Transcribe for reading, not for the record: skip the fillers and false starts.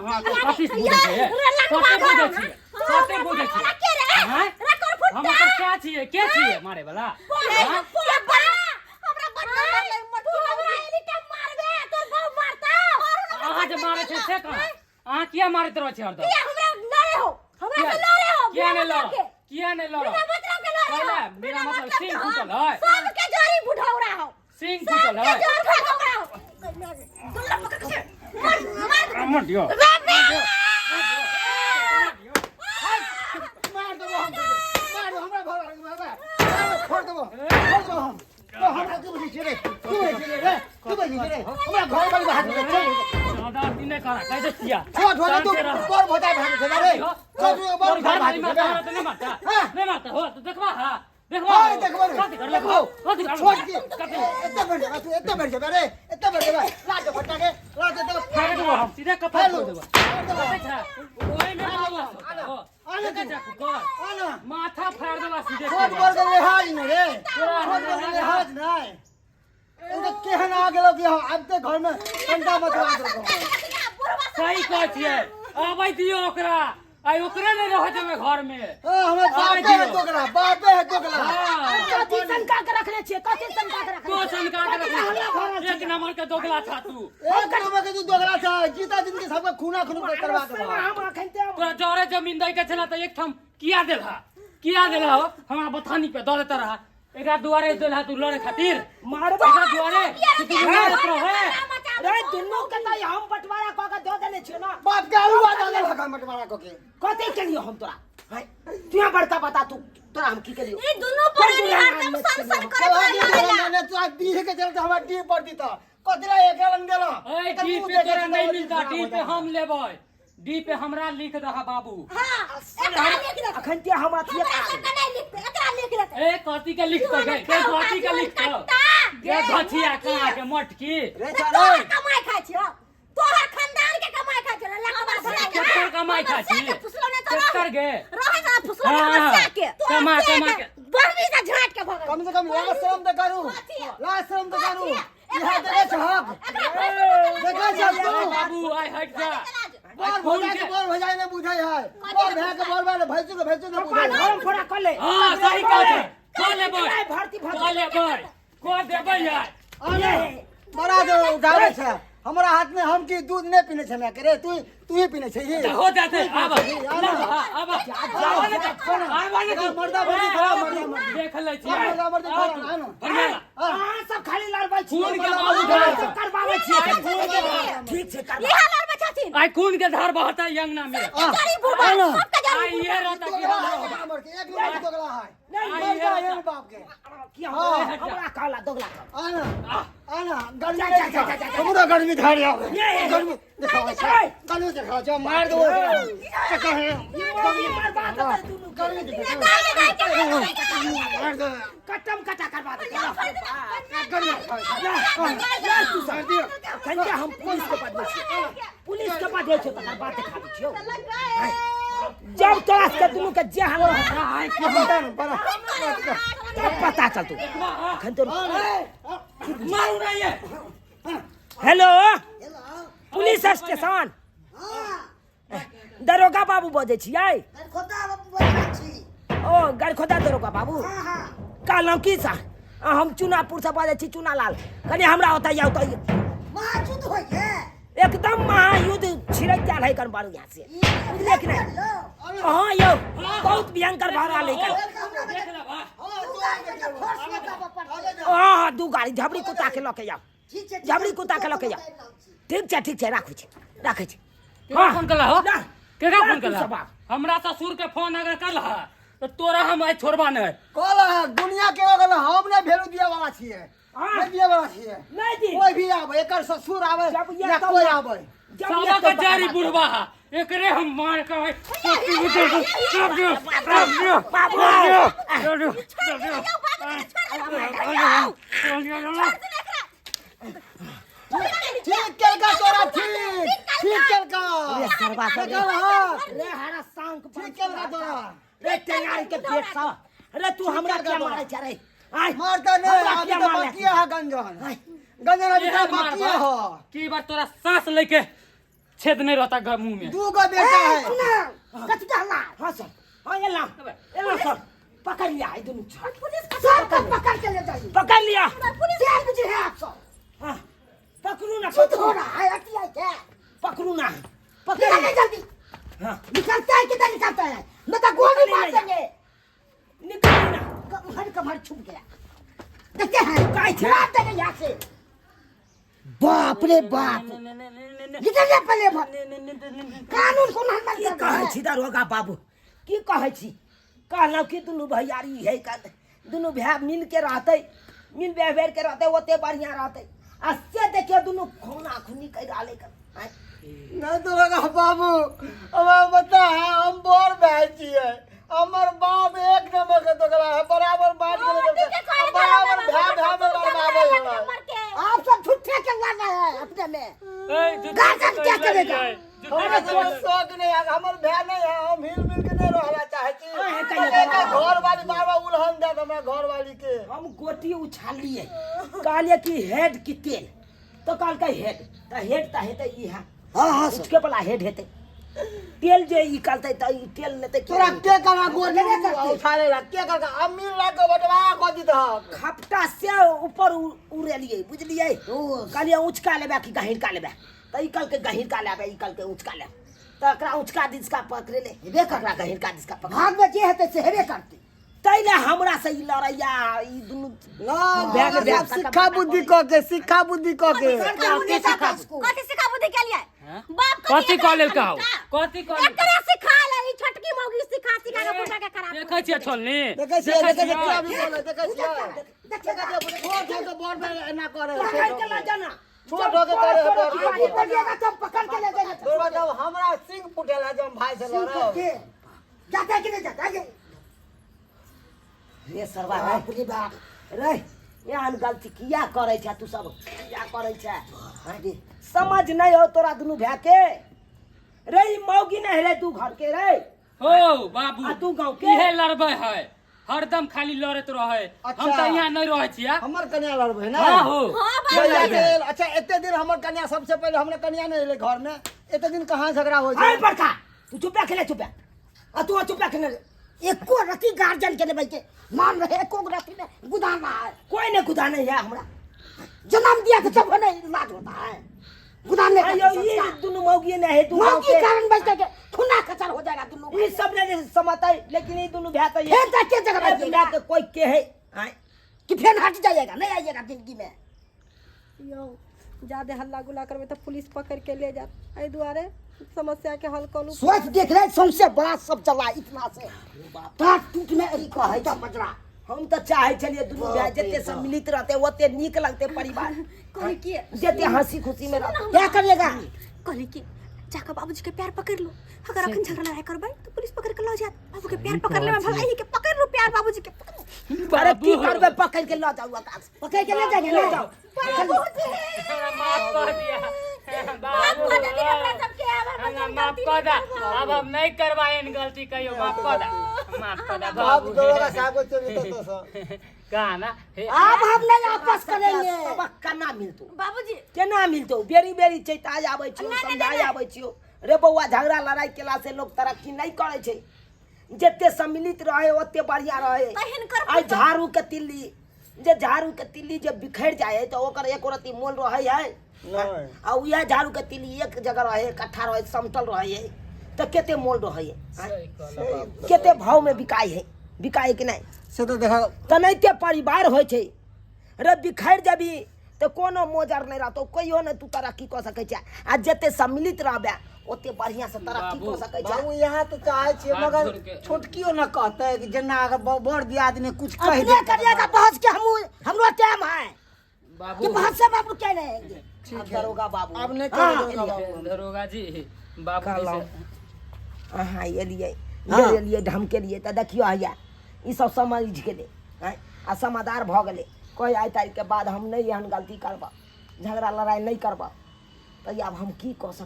हां कथि से बुझै छै कते बुझै छै हां हम ओकर क्या छियै के छियै मारे वाला हमरा बच्चा ले मत हमरा एली के मारबे तोर बहु मारता अहाँ जे मारे छै से कहां अहाँ किया मारत रह छै हरदम हमरा लड़े हो हमरा से लड़े हो किया नहीं लड़ो पहले मेरा मतलब सिंह फूटल है सबके जड़ी बुढ़ौरा हो सिंह फूटल है मत दियो मार दो हमरा छोड़ दो हम हमरा के बुझी रे तू बुझी रे हमरा घर वाली हाथ में दादा दिन ने करा कैसे किया छोड़ तू तोर भोटा भाग से रे छोड़ बोल घर वाली मारता नहीं मारता हो तो देखवा हां देखवा कथि कर ले छोड़ के इतना बढ़ जा रे इतना बढ़ जा लाज फटा के लाज दे फाड़ दो हम सीधे कपाल छोड़ देबो ओए में आले के जा कर आना माथा फाड़ देबा सीधे छोड़ बोल के लिहाज न रे छोड़ बोल लिहाज नहीं एने केहन आ गेलो कि अब ते घर में ठंडा मचवा दो सही कह छियै आबै दियो ओकरा आई ओकरे नहीं रह जमे घर में हमरा बापे है दोगला कथि शंका के रखले छियै कथि शंका के रखले को शंका के रखले एक नंबर के दोगला था तू एक नंबर के तू दोगला था जीता दिन के सबके खूना करवा के हम अखनते तोरा जोरे जमीन दै के छला त एक थम किया देला हो हमरा बथानी पे दौड़त रहा एकरा दुआरे देला तू लड़े खातिर मारबा एकरा दुआरे तू लड़त रहे रे दुन्नो के त हम बंटवारा क के दे देले छियो ना बाप के आलू दे देले हम बंटवारा क के कथि केलियो हम तोरा तू बड़का बता तू तोरा हम की केलियो ई दुन्नो पर हरदम संसन करे मैंने तू दी के चलते हमरा डी पड़ती त कतरा एक रंग देला ए डी पे तोरा नहीं मिलता डी पे हम लेबै डी पे हमरा लिख दहा बाबू हां एकरा लिख दे अखन ते हम अथिए नहीं लिख एकरा लिख दे ए कथि के लिख दे के कथि के लिख दे ये भछिया कहां के मटकी रे चल कमाई खाइ छियो तोहर खानदान के कमाई खाइ छियो लकबा भरा के तोहर कमाई खाइ छी फुसलो ने तो कर गे रहे ना फुसलो ने बच्चा के कमा के बर्दी से झाट के भगल कम से कम लाज शर्म तो करू यहां दे छहक देखा जा बाबू आई हट जा बोल भजाई ने बुझाई है बोल भे के बोल वाले भैंसू के बुझाई हम फोड़ा कर ले हां सही कह छै कर ले बोल भर्ती कर ले बोल को देबै यार अरे बड़ा जो उठावे छै हमरा हाथ में हम की दूध नहीं पीने छला करे तू ही पीने छै ये हो जाते अब मर्दा बड़ी खराब देख ले छी हां सब खाली लड़बै छी खून के बाबू करबावे छी ठीक छै कर इहा लड़बै छथिन आई खून के धार बहता यंगना में गरीब बुढ़ा सबके जान ये रहता कि हमर के एक लोग दोगला है नहीं मरदा है बाप के किया हमरा काला दोगला आना गर्मी हमरा गर्मी धार आओ गर्मी दिखाओ कालू दिखाओ जो मार दो क्या है गर्मी मार बात गर्मी दिखाओ मार दो कटम कटा करवा दे गर्मी तू सर्दी संजय हम पुलिस के पास दे छ तकर बात दिखा दै छियो जब तोरा के दुनु के जे हाल है के बता न पता चल तू अखन तो मारू ना ये हेलो पुलिस स्टेशन दरोगा बाबू बजे छियै गरखोदा बाबू बजे छी ओ गरखोदा दरोगा बाबू का नाम की सा हम चुनापुर से बजे छी चुनालाल कनी हमरा होता या होता महायुद्ध होय है एकदम महायुद्ध छिड़क जा है कर बारू यहां से बुझले कि नहीं हां यो बहुत भयंकर भारा लेकर हां दू गाड़ी झबड़ी कुत्ता के लके जाओ झबड़ी कुत्ता के लके जाओ ठीक छै राखै छी हां फोन करला हो केकरा फोन करला हमरा ससुर के फोन अगर करला तो तोरा हम आई छोड़बा नहीं कहला दुनिया के अगर हम नहीं भेलू दिया वाला छिए नहीं दिया वाला छिए नहीं दी कोई भी आवे एकर ससुर आवे या कोई आवे साला का जारी बुढ़वा एकरे हम मार के ठीक चल का तोरा ठीक चल का रे सरवा रे हरा सांक ठीक चल का तोरा रे टेंगारी के पेट सा अरे तू हमरा क्या मारे छ रे आई मारता नहीं अभी तो बाकी है गंजन अभी तो बाकी है की बात तोरा सांस लेके छेद नहीं रहता मुंह में। 2 गो बेटा है। कथी कहला? हां सर, हां ये ला सर, पकड़ लिया है दोनों। पुलिस को पकड़ के ले जाइए। पकड़ लिया। पुलिस जेल में है आप सब। हाँ, पकड़ू ना, खुद हो रहा है हटिया क्या? पकड़ू ना, निकल जल्दी। हाँ, निकलता है किधर निकलता है? मैं तो गोली मार देंगे। निकल ना। कमर छुप गया। देखते हैं मार देंगे यहाँ से। बाप रे बाप, इधर पहले कानून को नहीं की कहै छी दरोगा बाबू, की कहै छी? कहलौ कि दुनू भैयारी है का दुनू भाई मिल के रहते, मिल व्यवहार के रहते, ओते बढ़िया रहते। आ से देखियो दुनू खूना खूनी कर डाले कर। नहीं तो लगा बाबू, हमें बता है हम बोर भाई छिए। हमर बाप एक नंबर के दोगला है, बराबर बात करे, बराबर भाई भाई में बराबर। आप सब झूठे के वाला है अपने में। गार्जियन क्या करेगा? हमरा कोई शौक नहीं है, हमर भाई नहीं है, हम मिल के नहीं रहना चाहे छी। घर वाली बाबा उल्हन दे हमरा घर वाली के। हम गोटी उछाल लिए, कहलिए कि हेड की तेल, तो कहल के हेड, त हेड त हेते ई है। हां उसके पला हेड हेते तेल जे ई कहते त ई तेल लेते। तोरा के करा गोली उछाले ला के कर अमीर ला के बटवा को दी द खपटा से ऊपर उड़ेलिए, बुझलिए? कहलिए उचका लेबे कि गहिर का लेबे, त ई कल के गहिर का लेबे, ई कल के उचका ले, त एकरा उचका दिसका पकड़े ले, हेबे ककरा गहिर का दिसका पकड़। भाग में जे हेते से हेबे करते। तैले हमरा से ई लड़ैया ई दुनु ना शिक्षा बुद्धि क के, शिक्षा बुद्धि क के। कथी सिखा बुद्धि के लिए? बाप कथी कॉलेज का हो? कथी कॉलेज? एकरा सिखा ले, ई छोटकी मौगी सिखा के पुटा के खराब। देखै छियै छोलनी, देखे छियै क्या भी बोले, देखे छियै छोट हो के बड़ में ना करे, पकड़ के ला जाना, छोट हो के करे पानी बड़। पड़िएगा तो पकड़ के ले जाएगा। तोरा जब हमरा सिंह फुटेला जब भाई से लड़ो जाता है कि नहीं जाता है? रे सरवा रे बाप रे, यान गलती किया करे छ तू सब? क्या करे छ? हां समझ नहीं हो तोरा दुनु भै के? रे ई मौगी नहीं रे तू घर के रे? हो बाबू, आ तू गांव के? इहे लड़बै है, हरदम खाली लड़त रहे। हम त यहाँ नहीं रहै छियै। हमर कन्या लड़बै ना। हां हो, अच्छा एते दिन हमर कन्या सबसे पहले हमरे कन्या नहीं एले घर में, एते दिन कहां झगड़ा होय हाय छै? बड़का तू चुप खेले चुप, आ तू चुप खेले। एको रति गार्जियन के लेबै के मान रहे, एको रति में गुदाना है। कोई नहीं गुदाने है हमरा, जन्म दिया तो सब नहीं लाज होता है गुदाने का। अयो ये दुनु मौगी नहीं है, तू मौगी कारण बचते के खुना खचर हो जाएगा दुनू। ये सब ने समझता है, लेकिन ये दुनु भै त फिर तक के जगह रखिएगा के कोई के है हां कि फिर हट जाइएगा, नहीं आइएगा जिंदगी में। यो ज्यादा हल्ला गुला करबे तो पुलिस पकड़ के ले जात। एहि दुआरे समस्या के हल करू। सोच देख रहे सबसे बड़ा सब चला इतना से टाट टूट में अरी कहे था मजरा। हम तो चाहे चलिए दुनु भै जते सम्मिलित रहते ओते नीक लगते परिवार, कहली कि जते हंसी खुशी में रहते। क्या करिएगा? कहली कि जाकर बाबूजी के पैर पकड़ लो, अगर अखन झगड़ा लड़ाई करबै तो पुलिस पकड़ के ले जात। बाबू के पैर पकड़ ले में भलाई के पकड़ लो, पैर बाबूजी के पकड़। अरे की करबे, पकड़ के ले जाओ, पकड़ के ले जाएंगे, ले जाओ। माफ कर दिया बाबू, माफ कर दा। अब हम नहीं करवाएन गलती, कहियो माफ कर दा, माफ कर दा अब बाबू। दोगा सागो चली तो सो कहा ना अब हम नहीं वापस करेंगे। अब केना मिलतो बाबूजी केना मिलतो? बेरी बेरी चैता आबै छियो, समझाय आबै छियो। रे बौआ झगड़ा लड़ाई केला से लोग तरक्की नहीं करे छै। जते सम्मिलित रहे ओते बढ़िया रहे। तहन कर आई झाड़ू के तिल्ली, जे झाड़ू के तिल्ली जे बिखर जाए है तो ओकर एक रति मोल रहे है नहीं। आ उया झाड़ू के तिल्ली एक जगह रहे, इकट्ठा रहे, समतल रहे है तो केते मोल रहे है, केते भाव में बिकाई है, बिकाई कि नहीं? से तो देखा तनैते परिवार होइ छै। रे बिखर जबी तो कोनो मोजर नहीं रहतो, कहियो न तू तरक्की क सकै छै। आ जते सम्मिलित रहबे ओते बढ़िया से तरक्की क सकै छै। बाबू यहाँ तो चाहे छियै, मगर छोटकियो न कहते कि जेना अगर बड़ दियाद ने कुछ कह अपने करिएगा बहस के, हमरो टाइम है कि बाबू। बहस से बाबू क्या रहेंगे। अब दरोगा बाबू, अब नहीं हाँ, करेगा बाबू। दरोगा जी, बाबू जी से हाँ ये लिए ढम के लिए तो देखियो हैया ई सब समझ के ले हैं, आ समादार भ गेले। कोई आइ तारीख के बाद हम नहीं एहन गलती करबा, झगड़ा लड़ाई नहीं करबा, तो अब हम की कह सक